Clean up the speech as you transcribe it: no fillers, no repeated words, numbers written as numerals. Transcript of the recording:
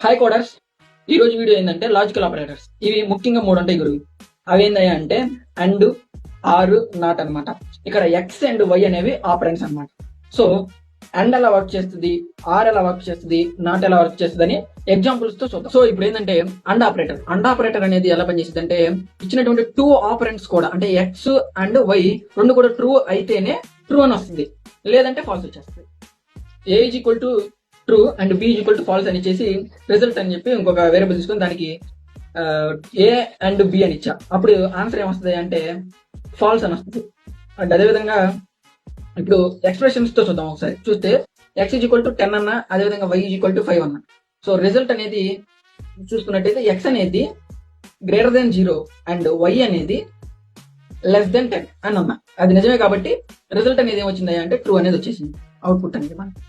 Hi coders. ఈ రోజు video ఏంటంటే లాజికల్ ఆపరేటర్స్. ఇవి ముఖ్యంగా 3 ఉంటాయి గురువు. అవి ఏందయ్యా అంటే అండ్, ఆర్, నాట్ అనమాట. ఇక్కడ ఎక్స్ అండ్ వై అనేవి ఆపరెంట్స్ అనమాట. సో అండ్ ఎలా వర్క్ చేస్తుంది, ఆర్ ఎలా వర్క్ చేస్తుంది, నాట్ ఎలా వర్క్ చేస్తుంది అని ఎగ్జాంపుల్స్ తో చూద్దాం. సో ఇప్పుడు ఏంటంటే అండ్ ఆపరేటర్ అనేది ఎలా పనిచేస్తుంది అంటే ఇచ్చినటువంటి 2 ఆపరెంట్స్ కూడా అంటే ఎక్స్ అండ్ వై రెండు కూడా ట్రూ అయితేనే ట్రూ అని వస్తుంది, లేదంటే ఫాల్స్ వచ్చేస్తుంది. A is equal to true and B is equal to false అని ఇచ్చేసి రిజల్ట్ అని చెప్పి ఇంకొక వేరియబుల్ తీసుకొని దానికి ఏ అండ్ బి అని ఇచ్చా. అప్పుడు ఆన్సర్ ఏమొస్తుంది అంటే ఫాల్స్ అని వస్తుంది. అండ్ అదేవిధంగా ఇప్పుడు ఎక్స్ప్రెషన్స్ తో చూద్దాం. ఒకసారి చూస్తే ఎక్స్ ఈజ్ ఈక్వల్ టు 10 అన్న, అదేవిధంగా వై ఈజ్ ఈక్వల్ టు 5 అన్న. సో రిజల్ట్ అనేది చూసుకున్నట్టయితే ఎక్స్ అనేది గ్రేటర్ దెన్ 0 అండ్ వై అనేది లెస్ దెన్ 10 అని అన్నా. అది నిజమే కాబట్టి రిజల్ట్ అనేది ఏమొచ్చింది అంటే ట్రూ అనేది వచ్చేసింది, అవుట్పుట్ అనేది మనకి.